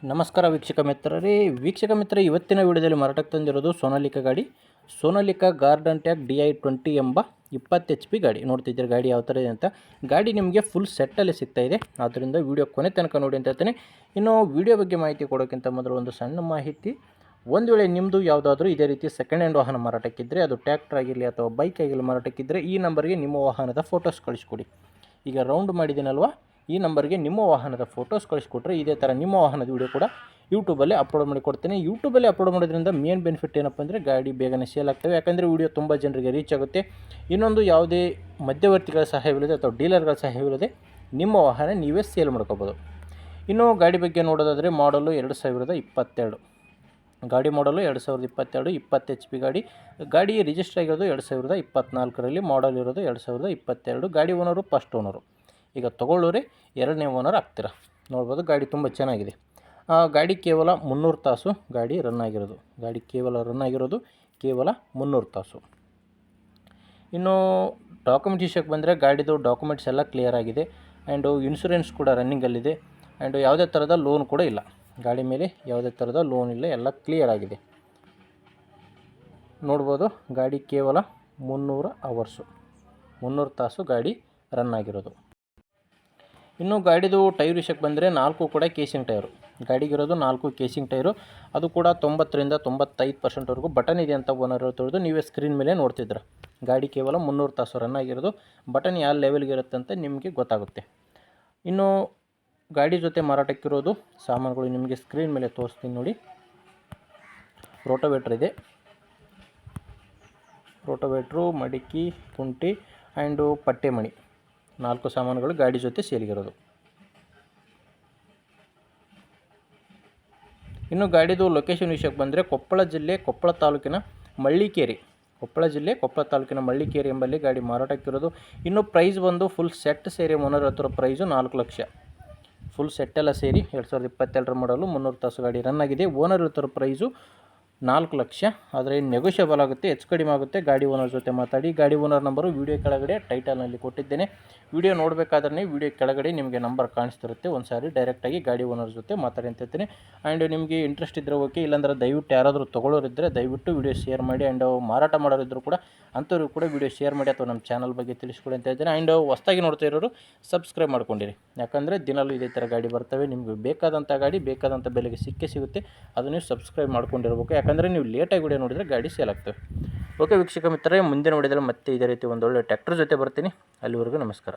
ನಮಸ್ಕಾರ ವೀಕ್ಷಕ ಮಿತ್ರರೇ ಇವತ್ತಿನ ವಿಡಿಯೋದಲ್ಲಿ ಮಾರಾಟಕ್ಕೆ ತಂದಿರೋದು ಸೋನಾಲಿಕಾ ಗಾಡಿ ಸೋನಾಲಿಕಾ ಗಾರ್ಡನ್ ಟ್ಯಾಗ್ DI20 ಎಂಬ 20 HP ಗಾಡಿ ನೋಡ್ತಿದ್ದೀರಿ. ಗಾಡಿ ಯಾವ ಥರ ಇದೆ ಅಂತ. ಗಾಡಿ ನಿಮಗೆ ಫುಲ್ ಸೆಟ್ಟಲ್ಲಿ ಸಿಗ್ತಾ ಇದೆ. ಆದ್ದರಿಂದ ವಿಡಿಯೋ ಕೊನೆ ತನಕ ನೋಡಿ ಅಂತ ಹೇಳ್ತೇನೆ. ಇನ್ನು ವಿಡಿಯೋ ಬಗ್ಗೆ ಮಾಹಿತಿ ಕೊಡೋಕ್ಕಿಂತ ಮೊದಲು ಒಂದು ಸಣ್ಣ ಮಾಹಿತಿ. ಒಂದು ವೇಳೆ ನಿಮ್ಮದು ಯಾವುದಾದ್ರೂ ಇದೇ ರೀತಿ ಸೆಕೆಂಡ್ ಹ್ಯಾಂಡ್ ವಾಹನ ಮಾರಾಟಕ್ಕಿದ್ದರೆ, ಅದು ಟ್ರ್ಯಾಕ್ಟರ್ ಆಗಿರಲಿ ಅಥವಾ ಬೈಕ್ ಆಗಿರಲಿ ಮಾರಾಟಕ್ಕಿದ್ದರೆ, ಈ ನಂಬರ್ಗೆ ನಿಮ್ಮ ವಾಹನದ ಫೋಟೋಸ್ ಕಳಿಸ್ಕೊಡಿ. ಈಗ ರೌಂಡ್ ಮಾಡಿದ್ದೀನಲ್ವ, ಈ ನಂಬರ್ಗೆ ನಿಮ್ಮ ವಾಹನದ ಫೋಟೋಸ್ ಕಳಿಸ್ಕೊಟ್ರೆ ಇದೇ ಥರ ನಿಮ್ಮ ವಾಹನದ ವಿಡಿಯೋ ಕೂಡ ಯೂಟ್ಯೂಬಲ್ಲಿ ಅಪ್ಲೋಡ್ ಮಾಡಿ ಕೊಡ್ತೀನಿ. ಯೂಟ್ಯೂಬಲ್ಲಿ ಅಪ್ಲೋಡ್ ಮಾಡೋದ್ರಿಂದ ಮೇನ್ ಬೆನಿಫಿಟ್ ಏನಪ್ಪ ಅಂದರೆ ಗಾಡಿ ಬೇಗನೆ ಸೇಲ್ ಆಗ್ತವೆ. ಯಾಕಂದರೆ ವಿಡಿಯೋ ತುಂಬ ಜನರಿಗೆ ರೀಚ್ ಆಗುತ್ತೆ. ಇನ್ನೊಂದು, ಯಾವುದೇ ಮಧ್ಯವರ್ತಿಗಳ ಸಹಾಯವಿಲ್ಲದೆ ಅಥವಾ ಡೀಲರ್ಗಳ ಸಹಾಯವಿಲ್ಲದೆ ನಿಮ್ಮ ವಾಹನ ನೀವೇ ಸೇಲ್ ಮಾಡ್ಕೋಬೋದು. ಇನ್ನು ಗಾಡಿ ಬಗ್ಗೆ ನೋಡೋದಾದರೆ ಮಾಡಲು 2022 ಗಾಡಿ ಮಾಡಲು 2022 20 HP ಗಾಡಿ ರಿಜಿಸ್ಟರ್ ಆಗಿರೋದು 2024ರಲ್ಲಿ, ಮಾಡಲ್ ಇರೋದು 2022. ಗಾಡಿ ಓನರು ಫಸ್ಟ್ ಓನರು. ಈಗ ತೊಗೊಳ್ಳೋರೆ ಎರಡನೇ ಓನರ್ ಆಗ್ತೀರಾ. ನೋಡ್ಬೋದು ಗಾಡಿ ತುಂಬ ಚೆನ್ನಾಗಿದೆ. ಗಾಡಿ ಕೇವಲ 300 ತಾಸು ಗಾಡಿ ರನ್ ಆಗಿರೋದು. ಕೇವಲ 300 ತಾಸು. ಇನ್ನು ಡಾಕ್ಯುಮೆಂಟ್ ವಿಷಯಕ್ಕೆ ಬಂದರೆ ಗಾಡಿದು ಡಾಕ್ಯುಮೆಂಟ್ಸ್ ಎಲ್ಲ ಕ್ಲಿಯರ್ ಆಗಿದೆ. ಆ್ಯಂಡು ಇನ್ಶೂರೆನ್ಸ್ ಕೂಡ ರನ್ನಿಂಗಲ್ಲಿದೆ. ಆ್ಯಂಡು ಯಾವುದೇ ಥರದ ಲೋನ್ ಕೂಡ ಇಲ್ಲ. ಗಾಡಿ ಮೇಲೆ ಯಾವುದೇ ಥರದ ಲೋನ್ ಇಲ್ಲ, ಎಲ್ಲ ಕ್ಲಿಯರ್ ಆಗಿದೆ. ನೋಡ್ಬೋದು ಗಾಡಿ ಕೇವಲ 300 ತಾಸು ಗಾಡಿ ರನ್ ಆಗಿರೋದು. ಇನ್ನು ಗಾಡಿದು ಟೈರ್ ವಿಷಯಕ್ಕೆ ಬಂದರೆ 4 ಕೂಡ ಕೇಸಿಂಗ್ ಟೈರು. ಗಾಡಿಗಿರೋದು 4 casing tyre. ಅದು ಕೂಡ 90ರಿಂದ 95% ಬಟನ್ ಇದೆ ಅಂತ ಓನರ್ ಹೇಳ್ತಿರೋದು. ನೀವೇ ಸ್ಕ್ರೀನ್ ಮೇಲೆ ನೋಡ್ತಿದ್ರ. ಗಾಡಿ ಕೇವಲ 300 ತಾಸು ರನ್ ಆಗಿರೋದು. ಬಟನ್ ಯಾವ ಲೆವೆಲ್ಗೆ ಇರುತ್ತೆ ಅಂತ ನಿಮಗೆ ಗೊತ್ತಾಗುತ್ತೆ. ಇನ್ನು ಗಾಡಿ ಜೊತೆ ಮಾರಾಟಕ್ಕಿರೋದು ಸಾಮಾನುಗಳು ನಿಮಗೆ ಸ್ಕ್ರೀನ್ ಮೇಲೆ ತೋರಿಸ್ತೀನಿ ನೋಡಿ. ರೋಟೋವೇಟ್ರ್ ಇದೆ. ರೋಟೋವೇಟ್ರು, ಮಡಿಕೆ, ಕುಂಟಿ ಆ್ಯಂಡು ಪಟ್ಟೆ ಮಣಿ 4 ಸಾಮಾನುಗಳು ಗಾಡಿ ಜೊತೆ ಸೇರಿಗಿರೋದು. ಇನ್ನು ಗಾಡಿದು ಲೊಕೇಶನ್ ವಿಷಯಕ್ಕೆ ಬಂದರೆ ಕೊಪ್ಪಳ ಜಿಲ್ಲೆ ಕೊಪ್ಪಳ ತಾಲೂಕಿನ ಮಳ್ಳಿಕೇರಿ ಎಂಬಲ್ಲಿ ಗಾಡಿ ಮಾರಾಟಕ್ಕಿರೋದು. ಇನ್ನು ಪ್ರೈಸ್ ಬಂದು ಫುಲ್ ಸೆಟ್ ಸೇರಿ ಓನರ್ ಹತ್ತಿರ ಪ್ರೈಸು 4 ಲಕ್ಷ. ಫುಲ್ ಸೆಟ್ಟೆಲ್ಲ ಸೇರಿ 2022 ಮಾಡಲು 300 ತಾಸು ಗಾಡಿ ರನ್ ಆಗಿದೆ. ಓನರ್ ಹತ್ತಿರ ಪ್ರೈಸು 4 ಲಕ್ಷ. ಆದರೆ ನೆಗೋಷಿಯಬಲ್ ಆಗುತ್ತೆ, ಹೆಚ್ಚು ಕಡಿಮೆ ಆಗುತ್ತೆ. ಗಾಡಿ ಓನರ್ ಜೊತೆ ಮಾತಾಡಿ. ಗಾಡಿ ಓನರ್ ನಂಬರು ವಿಡಿಯೋ ಕೆಳಗಡೆ ಟೈಟಲ್ನಲ್ಲಿ ಕೊಟ್ಟಿದ್ದೇನೆ. ವಿಡಿಯೋ ನೋಡಬೇಕಾದ್ರೆ ವಿಡಿಯೋ ಕೆಳಗಡೆ ನಿಮಗೆ ನಂಬರ್ ಕಾಣಿಸ್ತಿರುತ್ತೆ. ಒಂದು ಸಾರಿ ಡೈರೆಕ್ಟಾಗಿ ಗಾಡಿ ಓನರ್ ಜೊತೆ ಮಾತಾಡಿ ಅಂತ ಹೇಳ್ತೀನಿ. ಆ್ಯಂಡ್ ನಿಮಗೆ ಇಂಟ್ರೆಸ್ಟ್ ಇದ್ದರೆ ಓಕೆ, ಇಲ್ಲಾಂದ್ರೆ ದಯವಿಟ್ಟು ಯಾರಾದರೂ ತೊಗೊಳ್ಳೋರಿದ್ದರೆ ದಯವಿಟ್ಟು ವಿಡಿಯೋ ಶೇರ್ ಮಾಡಿ. ಆ್ಯಂಡ್ ಮಾರಾಟ ಮಾಡೋರಿದ್ದರೂ ಕೂಡ ಅಂಥವ್ರು ಕೂಡ ವಿಡಿಯೋ ಶೇರ್ ಮಾಡಿ ಅಥವಾ ನಮ್ಮ ಚಾನಲ್ ಬಗ್ಗೆ ತಿಳಿಸ್ಕೊಡಿ ಅಂತ ಹೇಳ್ತೀನಿ. ಆ್ಯಂಡ್ ಹೊಸದಾಗಿ ನೋಡ್ತಾ ಇರೋರು ಸಬ್ಸ್ಕ್ರೈಬ್ ಮಾಡ್ಕೊಂಡಿರಿ. ಯಾಕಂದರೆ ದಿನಲ್ಲೂ ಇದೇ ಥರ ಗಾಡಿ ಬರ್ತವೆ. ನಿಮಗೆ ಬೇಕಾದಂಥ ಗಾಡಿ ಬೇಕಾದಂಥ ಬೆಲೆಗೆ ಸಿಗುತ್ತೆ. ಅದು ನೀವು ಸಬ್ಸ್ಕ್ರೈಬ್ ಮಾಡ್ಕೊಂಡಿರ್ಬೇಕು. ಯಾಕಂದರೆ ನೀವು ಲೇಟಾಗಿ ವಿಡಿಯೋ ನೋಡಿದರೆ ಗಾಡಿ ಸೇಲ್ ಆಗ್ತವೆ. ಓಕೆ ವೀಕ್ಷಕ ಮಿತ್ರರೇ, ಮುಂದಿನ ವಿಡಿಯೋದಲ್ಲಿ ಮತ್ತೆ ಇದೇ ರೀತಿ ಒಂದೊಳ್ಳೆ ಟ್ರ್ಯಾಕ್ಟರ್ ಜೊತೆ ಬರ್ತೀನಿ. ಅಲ್ಲಿವರೆಗೂ ನಮಸ್ಕಾರ.